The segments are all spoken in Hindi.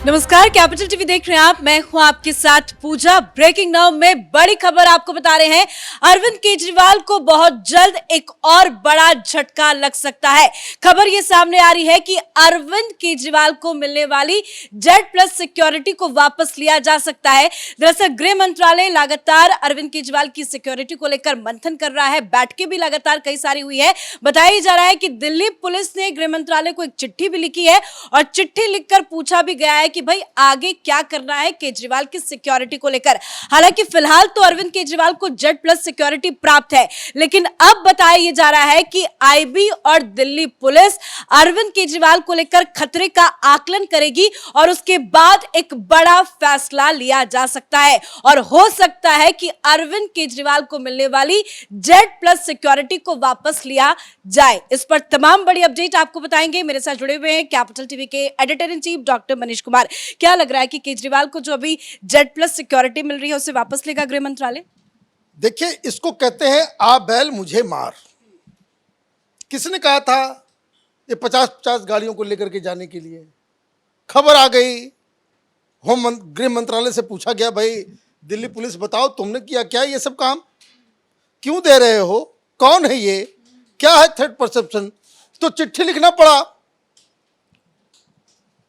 नमस्कार, कैपिटल टीवी देख रहे हैं आप। मैं हूं आपके साथ पूजा। ब्रेकिंग नाउ में बड़ी खबर आपको बता रहे हैं। अरविंद केजरीवाल को बहुत जल्द एक और बड़ा झटका लग सकता है। खबर ये सामने आ रही है कि अरविंद केजरीवाल को मिलने वाली Z+ सिक्योरिटी को वापस लिया जा सकता है। दरअसल गृह मंत्रालय लगातार अरविंद केजरीवाल की सिक्योरिटी को लेकर मंथन कर रहा है। बैठकें भी लगातार कई सारी हुई है। बताया जा रहा है कि दिल्ली पुलिस ने गृह मंत्रालय को एक चिट्ठी भी लिखी है और चिट्ठी लिखकर पूछा भी गया है कि भाई आगे क्या करना है केजरीवाल की सिक्योरिटी को लेकर। हालांकि फिलहाल तो अरविंद केजरीवाल को Z+ सिक्योरिटी प्राप्त है, लेकिन अब बताया जा रहा है कि IB और दिल्ली पुलिस अरविंद केजरीवाल को लेकर खतरे का आकलन करेगी और उसके बाद एक बड़ा फैसला लिया जा सकता है और हो सकता है कि अरविंद केजरीवाल को मिलने वाली Z+ सिक्योरिटी को वापस लिया जाए। इस पर तमाम बड़ी अपडेट आपको बताएंगे। मेरे साथ जुड़े हुए हैं कैपिटल टीवी के editor in chief doctor Manish Kumar. क्या लग रहा है कि केजरीवाल को जो अभी Z+ सिक्योरिटी मिल रही है उसे वापस लेगा गृह मंत्रालय? देखिए, इसको कहते हैं आ बैल मुझे मार। किसने कहा था ये 50-50 गाड़ियों को लेकर के जाने के लिए? खबर आ गई, गृह मंत्रालय से पूछा गया, भाई दिल्ली पुलिस बताओ तुमने किया क्या ये सब काम? क्यों दे रहे हो? कौन है ये? क्या है थ्रेट परसेप्शन? तो चिट्ठी लिखना पड़ा।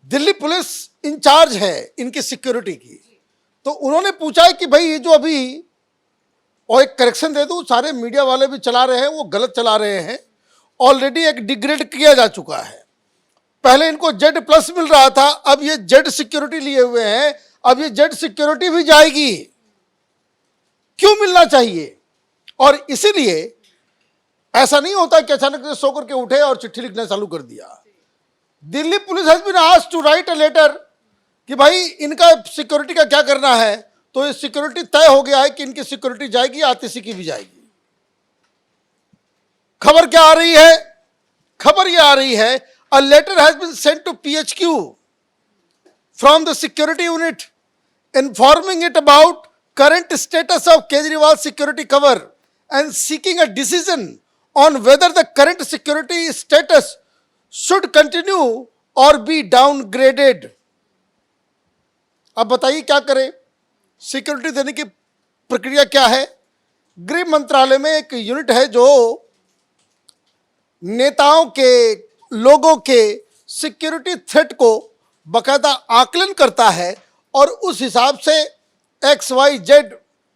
दिल्ली पुलिस इंचार्ज है इनकी सिक्योरिटी की, तो उन्होंने पूछा है कि भाई ये जो अभी, और एक करेक्शन दे दूं, सारे मीडिया वाले भी चला रहे हैं, वो गलत चला रहे हैं। ऑलरेडी एक डिग्रेड किया जा चुका है। पहले इनको Z+ मिल रहा था, अब ये Z सिक्योरिटी लिए हुए हैं, अब ये Z सिक्योरिटी भी जाएगी। क्यों मिलना चाहिए? और इसीलिए ऐसा नहीं होता कि अचानक से सो करके उठे और चिट्ठी लिखना चालू कर दिया। Delhi police has been asked to write a letter कि भाई इनका सिक्योरिटी का क्या करना है। तो ये सिक्योरिटी तय हो गया है कि इनकी सिक्योरिटी जाएगी, आतिशी की भी जाएगी। खबर क्या आ रही है? खबर ये आ रही है, a letter has been sent to PHQ from the security unit informing it about current status of Kejriwal security cover and seeking a decision on whether the current security status should continue or be downgraded। अब बताइए क्या करें? सिक्योरिटी देने की प्रक्रिया क्या है? गृह मंत्रालय में एक यूनिट है जो नेताओं के, लोगों के सिक्योरिटी थ्रेट को बकायदा आकलन करता है और उस हिसाब से XYZ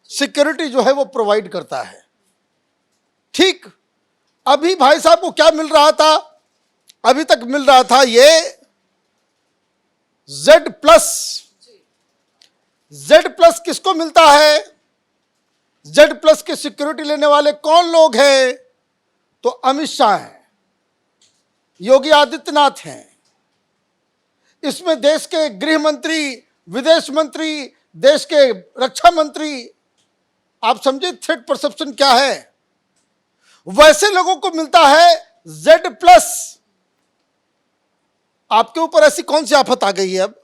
सिक्योरिटी जो है वो प्रोवाइड करता है। ठीक अभी भाई साहब को क्या मिल रहा था? अभी तक मिल रहा था ये Z+। Z+ किसको मिलता है? Z+ की सिक्योरिटी लेने वाले कौन लोग हैं? तो अमित शाह हैं, योगी आदित्यनाथ हैं, इसमें देश के गृह मंत्री, विदेश मंत्री, देश के रक्षा मंत्री। आप समझे थ्रेट परसेप्शन क्या है? वैसे लोगों को मिलता है Z+। आपके ऊपर ऐसी कौन सी आफत आ गई है अब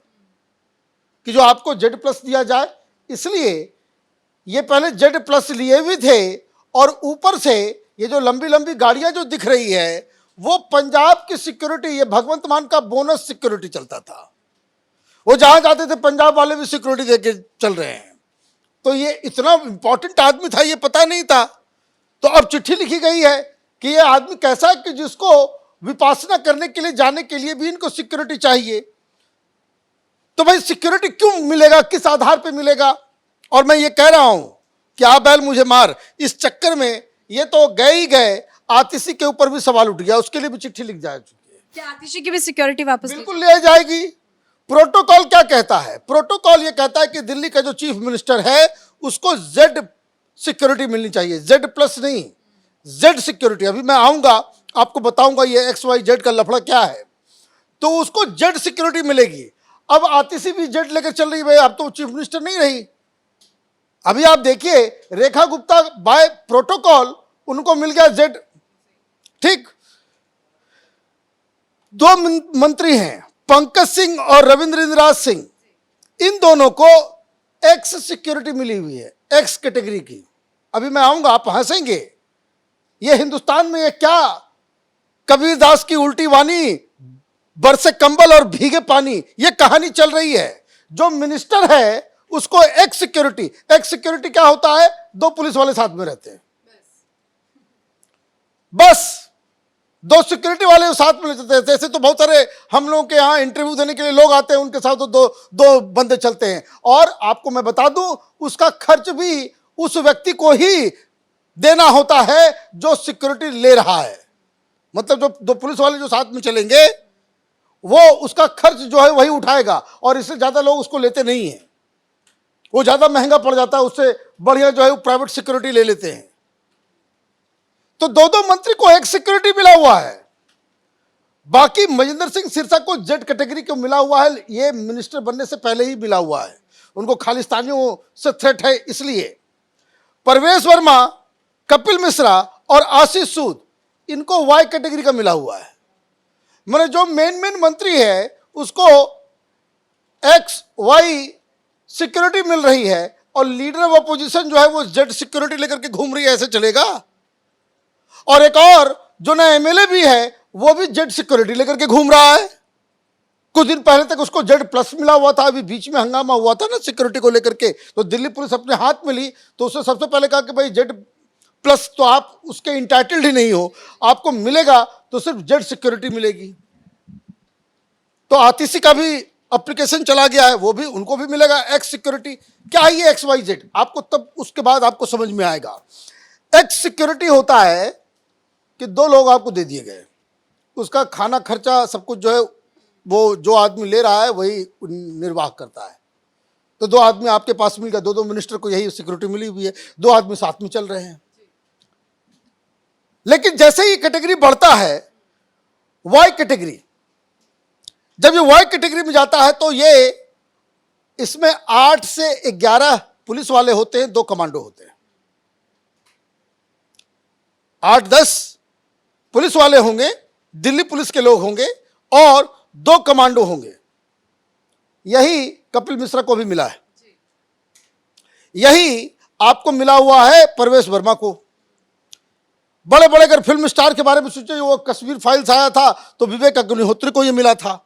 कि जो आपको Z+ दिया जाए? इसलिए ये पहले Z+ लिए हुए थे और ऊपर से ये जो लंबी लंबी गाड़ियां जो दिख रही है वो पंजाब की सिक्योरिटी, ये भगवंत मान का बोनस सिक्योरिटी चलता था। वो जहां जाते थे पंजाब वाले भी सिक्योरिटी देके चल रहे हैं। तो ये इतना इंपॉर्टेंट आदमी था, ये पता नहीं था। तो अब चिट्ठी लिखी गई है कि ये आदमी कैसा है कि जिसको विपासना करने के लिए जाने के लिए भी इनको सिक्योरिटी चाहिए। तो भाई सिक्योरिटी क्यों मिलेगा, किस आधार पे मिलेगा? और मैं ये कह रहा हूं कि आ बैल मुझे मार, इस चक्कर में ये तो गए ही गए, आतिशी के ऊपर भी सवाल उठ गया, उसके लिए भी चिट्ठी लिख जा चुकी है। क्या आतिशी की भी सिक्योरिटी वापस? बिल्कुल ले जाएगी। प्रोटोकॉल क्या कहता है? प्रोटोकॉल ये कहता है कि दिल्ली का जो चीफ मिनिस्टर है उसको Z सिक्योरिटी मिलनी चाहिए, Z+ नहीं, Z सिक्योरिटी। अभी मैं आऊंगा, आपको बताऊंगा ये XYZ का लफड़ा क्या है। तो उसको Z सिक्योरिटी मिलेगी। अब आतिशी भी Z लेकर चल रही है, अब तो चीफ मिनिस्टर नहीं रही। अभी आप देखिए, रेखा गुप्ता बाय प्रोटोकॉल उनको मिल गया Z। ठीक, दो मंत्री हैं, पंकज सिंह और रविंद्र इंद्राज सिंह, इन दोनों को X सिक्योरिटी मिली हुई है, X कैटेगरी की। अभी मैं आऊंगा, आप हंसेंगे, ये हिंदुस्तान में ये क्या कबीरदास की उल्टी वाणी बरसे कंबल और भीगे पानी, ये कहानी चल रही है। जो मिनिस्टर है उसको एक सिक्योरिटी क्या होता है? 2 पुलिस वाले साथ में रहते हैं, बस 2 सिक्योरिटी वाले साथ में रहते हैं। जैसे तो बहुत सारे हम लोगों के यहाँ इंटरव्यू देने के लिए लोग आते हैं, उनके साथ तो दो बंदे चलते हैं। और आपको मैं बता दूं, उसका खर्च भी उस व्यक्ति को ही देना होता है जो सिक्योरिटी ले रहा है। मतलब जो 2 पुलिस वाले जो साथ में चलेंगे वो उसका खर्च जो है वही उठाएगा, और इससे ज्यादा लोग उसको लेते नहीं हैं, वो ज्यादा महंगा पड़ जाता है, उससे बढ़िया जो है वो प्राइवेट सिक्योरिटी ले लेते हैं। तो 2 मंत्री को एक सिक्योरिटी मिला हुआ है। बाकी मजिंदर सिंह सिरसा को जेड कैटेगरी को मिला हुआ है, ये मिनिस्टर बनने से पहले ही मिला हुआ है, उनको खालिस्तानियों से थ्रेट है इसलिए। परवेश वर्मा, कपिल मिश्रा और आशीष सूद, इनको वाई कैटेगरी का मिला हुआ है। मैंने जो मेन मंत्री है उसको एक्स वाई सिक्योरिटी मिल रही है, और लीडर ऑफ अपोजिशन जो है वो जेड सिक्योरिटी लेकर के घूम रही है, ऐसे चलेगा? और एक और जो ना एमएलए भी है वो भी जेड सिक्योरिटी लेकर के घूम रहा है। कुछ दिन पहले तक उसको जेड प्लस मिला हुआ था, अभी बीच में हंगामा हुआ था ना सिक्योरिटी को लेकर के, तो दिल्ली पुलिस अपने हाथ में ली, तो उसने सबसे पहले कहा कि भाई जेड प्लस तो आप उसके इंटाइटल्ड ही नहीं हो, आपको मिलेगा तो सिर्फ जेड सिक्योरिटी मिलेगी। तो आतिशी का भी एप्लीकेशन चला गया है, वो भी उनको भी मिलेगा एक्स सिक्योरिटी। क्या है ये XYZ? आपको तब उसके बाद आपको समझ में आएगा। एक्स सिक्योरिटी होता है कि 2 लोग आपको दे दिए गए, उसका खाना खर्चा सब कुछ जो है वो जो आदमी ले रहा है वही निर्वाह करता है। तो 2 आदमी आपके पास मिल गया, 2 मिनिस्टर को यही सिक्योरिटी मिली हुई है, 2 आदमी साथ में चल रहे हैं। लेकिन जैसे ही कैटेगरी बढ़ता है, वाई कैटेगरी, जब ये वाई कैटेगरी में जाता है तो ये इसमें 8 से 11 पुलिस वाले होते हैं, 2 कमांडो होते हैं। 8-10 पुलिस वाले होंगे, दिल्ली पुलिस के लोग होंगे, और 2 कमांडो होंगे। यही कपिल मिश्रा को भी मिला है, यही आपको मिला हुआ है परवेश वर्मा को। बड़े बड़े अगर फिल्म स्टार के बारे में सोचे, वो कश्मीर फाइल्स आया था तो विवेक अग्निहोत्री को ये मिला था,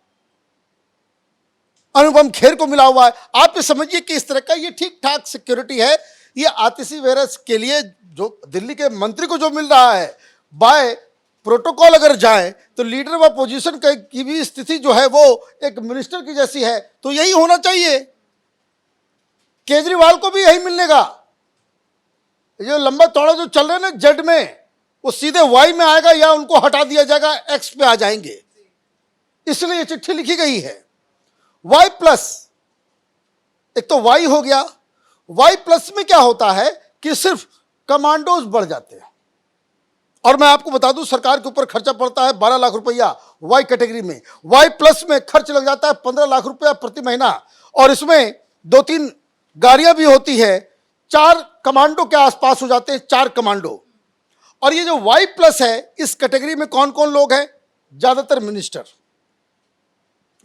अनुपम खेर को मिला हुआ है। आप ये समझिए कि इस तरह का ये ठीक ठाक सिक्योरिटी है। ये आतिशी वायरस के लिए जो दिल्ली के मंत्री को जो मिल रहा है, बाय प्रोटोकॉल अगर जाए तो लीडर ऑफ अपोजिशन की भी स्थिति जो है वो एक मिनिस्टर की जैसी है, तो यही होना चाहिए। केजरीवाल को भी यही मिलने का। ये लंबा चौड़ा जो चल रहे हैं ना जेड में, वो सीधे वाई में आएगा या उनको हटा दिया जाएगा, एक्स पे आ जाएंगे। इसलिए ये चिट्ठी लिखी गई है। वाई प्लस, एक तो वाई हो गया, वाई प्लस में क्या होता है कि सिर्फ कमांडोज बढ़ जाते हैं। और मैं आपको बता दूं, सरकार के ऊपर खर्चा पड़ता है 12 लाख रुपया वाई कैटेगरी में। वाई प्लस में खर्च लग जाता है 15 लाख रुपया प्रति महीना, और इसमें 2-3 गाड़ियां भी होती है। 4 कमांडो के आसपास हो जाते हैं, 4 कमांडो। और ये जो वाई प्लस है, इस कैटेगरी में कौन कौन लोग हैं? ज्यादातर मिनिस्टर,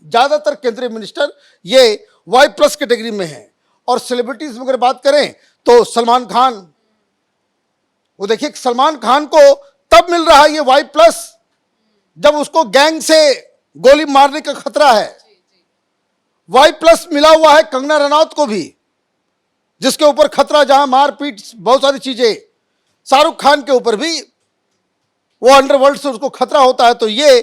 ज्यादातर केंद्रीय मिनिस्टर ये वाई प्लस कैटेगरी में है। और सेलिब्रिटीज में अगर बात करें तो सलमान खान, वो देखिए सलमान खान को तब मिल रहा है ये वाई प्लस जब उसको गैंग से गोली मारने का खतरा है। वाई प्लस मिला हुआ है कंगना रनौत को भी, जिसके ऊपर खतरा, जहां मारपीट बहुत सारी चीजें। शाहरुख खान के ऊपर भी वो अंडरवर्ल्ड से उसको खतरा होता है। तो ये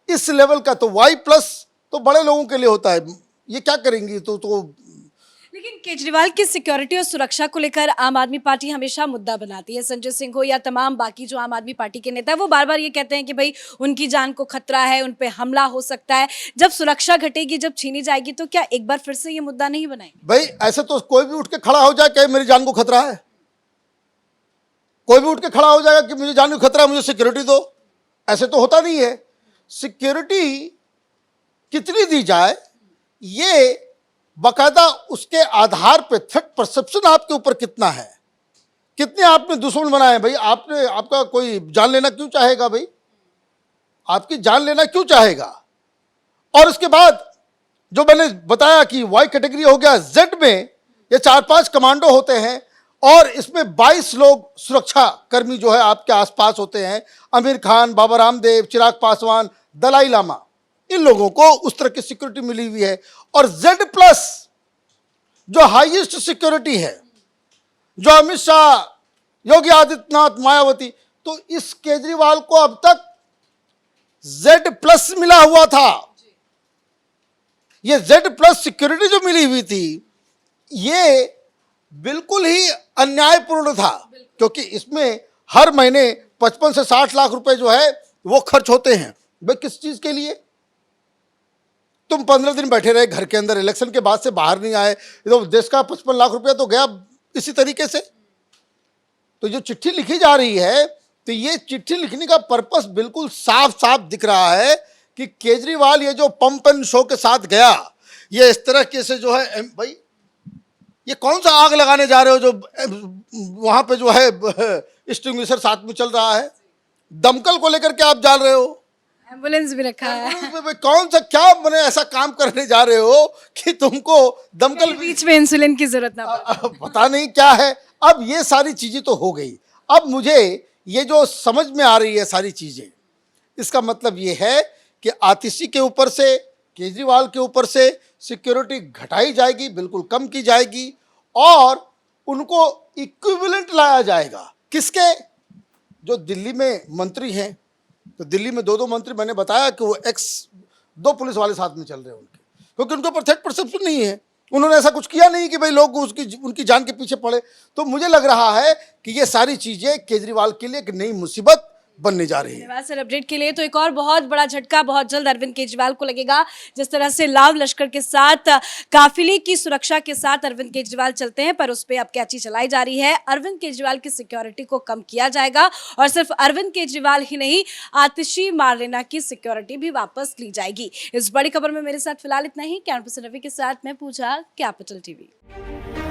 इस लेवल का तो वाई प्लस तो बड़े लोगों के लिए होता है। ये क्या करेंगी? तो लेकिन केजरीवाल की सिक्योरिटी और सुरक्षा को लेकर आम आदमी पार्टी हमेशा मुद्दा बनाती है। संजय सिंह हो या तमाम बाकी जो आम आदमी पार्टी के नेता है, वो बार बार ये कहते हैं कि भाई उनकी जान को खतरा है, उन पे हमला हो सकता है। जब सुरक्षा घटेगी, जब छीनी जाएगी, तो क्या एक बार फिर से ये मुद्दा नहीं बनाएंगे? भाई ऐसे तो कोई भी उठ के खड़ा हो जाए कि मेरी जान को खतरा है, कोई भी उठ के खड़ा हो जाएगा कि मुझे जान को खतरा है, मुझे सिक्योरिटी दो। ऐसे तो होता नहीं है। सिक्योरिटी कितनी दी जाए, ये बाकायदा उसके आधार पे थ्रेट परसेप्शन आपके ऊपर कितना है, कितने आपने दुश्मन बनाए। भाई आपने, आपका कोई जान लेना क्यों चाहेगा? भाई आपकी जान लेना क्यों चाहेगा? और उसके बाद जो मैंने बताया कि वाई कैटेगरी हो गया, जेड में ये 4-5 कमांडो होते हैं, और इसमें 22 लोग सुरक्षा कर्मी जो है आपके आसपास होते हैं। आमिर खान, बाबा रामदेव, चिराग पासवान, दलाई लामा, इन लोगों को उस तरह की सिक्योरिटी मिली हुई है। और Z+ जो हाईएस्ट सिक्योरिटी है, जो अमित शाह, योगी आदित्यनाथ, मायावती, तो इस केजरीवाल को अब तक Z+ मिला हुआ था। ये Z+ सिक्योरिटी जो मिली हुई थी, ये बिल्कुल ही अन्यायपूर्ण था, क्योंकि इसमें हर महीने 55 से 60 लाख रुपए जो है वो खर्च होते हैं। भाई किस चीज के लिए? तुम 15 दिन बैठे रहे घर के अंदर, इलेक्शन के बाद से बाहर नहीं आए, तो देश का 55 लाख रुपया तो गया इसी तरीके से। तो जो चिट्ठी लिखी जा रही है, तो ये चिट्ठी लिखने का पर्पस बिल्कुल साफ साफ दिख रहा है कि केजरीवाल ये जो पंप एंड शो के साथ गया, ये इस तरह के से जो है, भाई ये कौन सा आग लगाने जा रहे हो जो वहां पे जो है एक्सटिंग्विशर साथ में चल रहा है? दमकल को लेकर के आप जा रहे हो, एम्बुलेंस भी रखा है। एम्बुलेंस में कौन सा क्या मैंने ऐसा काम करने जा रहे हो कि तुमको दमकल बीच में इंसुलिन की जरूरत ना पड़े। पता नहीं क्या है। अब ये सारी चीजें तो हो गई, अब मुझे ये जो समझ में आ रही है सारी चीजें, इसका मतलब ये है कि आतिशी के ऊपर से, केजरीवाल के ऊपर से सिक्योरिटी घटाई जाएगी, बिल्कुल कम की जाएगी, और उनको इक्विवेलेंट लाया जाएगा। किसके? जो दिल्ली में मंत्री हैं, तो दिल्ली में 2 मंत्री, मैंने बताया कि वो दो पुलिस वाले साथ में चल रहे हैं उनके, क्योंकि उनके ऊपर थ्रेट परसेप्शन नहीं है, उन्होंने ऐसा कुछ किया नहीं कि भाई लोग उनकी जान के पीछे पड़े। तो मुझे लग रहा है कि ये सारी चीजें केजरीवाल के लिए एक नई मुसीबत बनने जा रही है। धन्यवाद सर अपडेट के लिए। तो एक और बहुत बड़ा झटका बहुत जल्द अरविंद केजरीवाल को लगेगा। जिस तरह से लाव लश्कर के साथ, काफिले की सुरक्षा के साथ अरविंद केजरीवाल चलते हैं, पर उस पर अब कैची चलाई जा रही है। अरविंद केजरीवाल की सिक्योरिटी को कम किया जाएगा, और सिर्फ अरविंद केजरीवाल ही नहीं, आतिशी मारलेना की सिक्योरिटी भी वापस ली जाएगी। इस बड़ी खबर में मेरे साथ फिलहाल इतना ही। कैमरा पर्सन रवि के साथ मैं पूजा, कैपिटल टीवी।